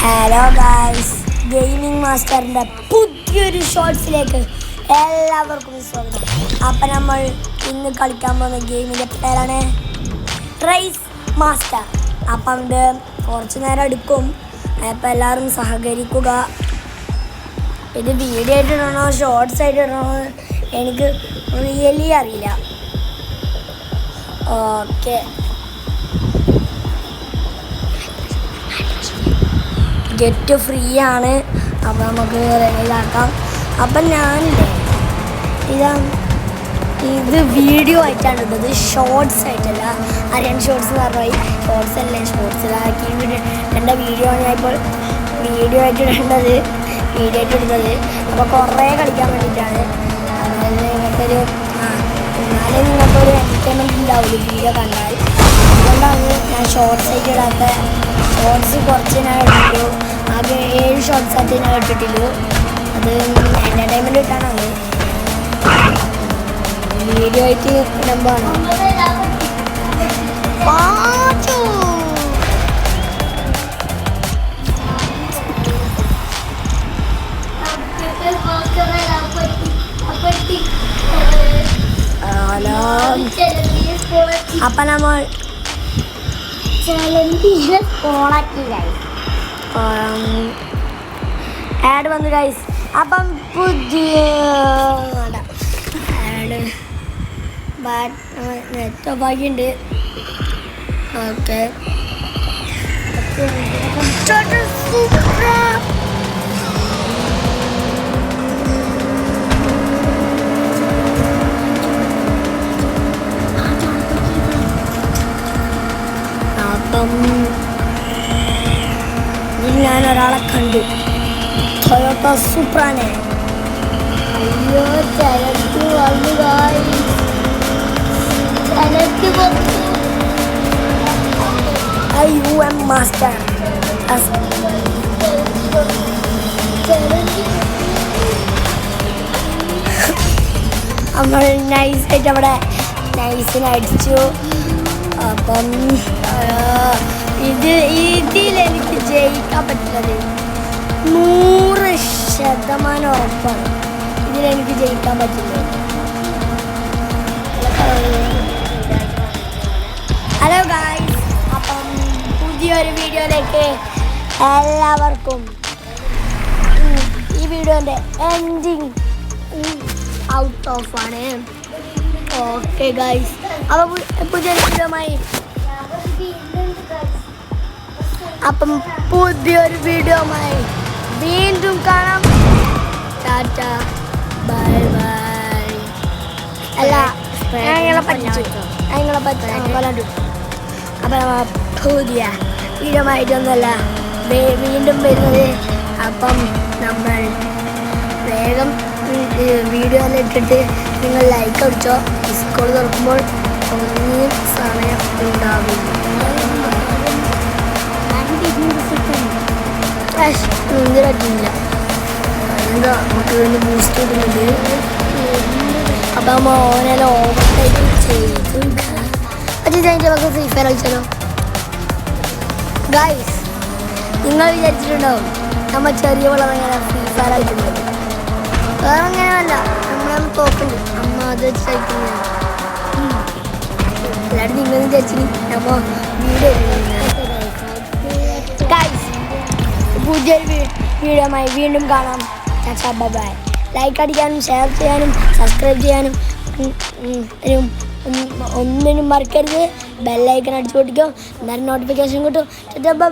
Hello guys, gaming മാസ്റ്ററിൻ്റെ പുതിയൊരു ഷോർട്സിലേക്ക് എല്ലാവർക്കും സ്വാഗതം. അപ്പം നമ്മൾ ഇന്ന് കളിക്കാൻ പോകുന്ന ഗെയിമിൻ്റെ പേരാണ് റൈസ് മാസ്റ്റർ. അപ്പം ഇത് കുറച്ച് നേരം എടുക്കും. അപ്പം എല്ലാവരും സഹകരിക്കുക. ഇത് വീഡിയോ ആയിട്ട് ഇടണോ ഷോർട്സ് ആയിട്ട് ഇടണോ എനിക്ക് റിയലി അറിയില്ല. ഓക്കെ, ഗെറ്റ് ഫ്രീ ആണ്. അപ്പം നമുക്ക് ഇതാക്കാം. അപ്പം ഞാനില്ലേ ഇത് വീഡിയോ ആയിട്ടാണ് ഇട്ടത്, ഷോർട്സ് ആയിട്ടല്ല. അറിയാൻ ഷോർട്സ് എന്ന് പറഞ്ഞാൽ ഷോർട്സ് അല്ലേ, ഷോർട്സിലാക്കി എൻ്റെ വീഡിയോ ആണ് ഞാൻ ഇപ്പോൾ വീഡിയോ ആയിട്ട് ഇടേണ്ടത്, വീഡിയോ ആയിട്ട് ഇടുന്നത്. അപ്പോൾ കുറേ കളിക്കാൻ വേണ്ടിയിട്ടാണ്. അതായത് നിങ്ങൾക്കൊരു എന്നാലും നിങ്ങൾക്കൊരു എൻ്റർടൈൻമെൻറ്റ് ഉണ്ടാവില്ല വീഡിയോ കണ്ടാൽ. അതുകൊണ്ടാണ് ഞാൻ ഷോർട്സ് ആയിട്ട് ഇടാത്ത. ഷോർട്സ് കുറച്ച് ഞാൻ ഇട്ടിട്ടുള്ളൂ, ആകെ 7 ഷോർട്സ് ആയിട്ട് ഞാൻ ഇട്ടിട്ടുള്ളൂ. അത് എൻ്റർടൈൻമെൻറ്റ് ഇട്ടാണ്, വീഡിയോ ആയിട്ട് ഇടുമ്പോഴാണ്. അപ്പം നമ്മൾ ആഡ് വന്നു ഗൈസ്. അപ്പം പുതിയ ആഡ് നെറ്റ് ഭാഗ്യമുണ്ട്. ഓക്കെ, അപ്പം ഞാൻ ഒരാളെ കണ്ടു, ടൊയോട്ട സൂപ്രാനെ. അയ്യോ, ചിലക്ക് വന്നു UM മാസ്റ്റർ. നമ്മൾ നൈസായിട്ട് അവിടെ നൈസിന് അടിച്ചു. അപ്പം ഇതിലെനിക്ക് ജയിക്കാൻ പറ്റുന്നത് 100% ഉറപ്പാണ്. ഇതിലെനിക്ക് ജയിക്കാൻ പറ്റുന്നത്. ഹലോ ഗായ്സ്, അപ്പം പുതിയൊരു വീഡിയോയിലേക്ക് എല്ലാവർക്കും. ഈ വീഡിയോൻ്റെ എൻഡിങ് ഔട്ട് ഓഫ് ആണ്. ഓക്കെ ഗായ്സ്, അപ്പോൾ പുതിയൊരു വീഡിയോയുമായി വീണ്ടും കാണാം. Tata, bye bye. അല്ല, ഞങ്ങളെ പറ്റിച്ചു. അപ്പം പുതിയ വീഡിയോ ആയിട്ടൊന്നുമല്ല വീണ്ടും വരുന്നത്. അപ്പം നമ്മൾ വേഗം വീഡിയോയിൽ ഇട്ടിട്ട് നിങ്ങൾ ലൈക്ക് അടിച്ചോ. സ്കൂൾ തുറക്കുമ്പോൾ ഒന്നിനും സമയം ഉണ്ടാവില്ല. പറ്റില്ല, എന്താ നമുക്ക് വേണ്ടി ബൂസ്റ്റ് ചെയ്തിട്ടുണ്ട്. അപ്പം ഓനെല്ലാം ഓവർടേക്ക് ചെയ്തു. നമുക്ക് ഫ്രീ ഫയർ കളിച്ചാലോ ഗൈസ്? നിങ്ങൾ വിചാരിച്ചിട്ടുണ്ടാവും നമ്മൾ ചെറിയ വളരെങ്ങനെ ഫ്രീ ഫയർ കളിക്കുന്നത്. വേറെ അങ്ങനെയല്ല, നമ്മളൊന്ന് തോക്കുണ്ട്. അമ്മ അത് വെച്ച് കളിക്കുന്നത്. എല്ലാവരും നിങ്ങൾ വിചാരിച്ചു നമ്മൾ വീഡിയോ ഗൈസ്. പുതിയൊരു വീഡിയോയുമായി വീണ്ടും കാണാം. ബൈ. ലൈക്ക് അടിക്കാനും ഷെയർ ചെയ്യാനും സബ്സ്ക്രൈബ് ചെയ്യാനും ഒന്നിനും മറക്കരുത്. ബെല്ലൈക്കൺ അടിച്ചു പൊട്ടിക്കോ, എന്നാലും നോട്ടിഫിക്കേഷൻ കിട്ടും. ബൈ.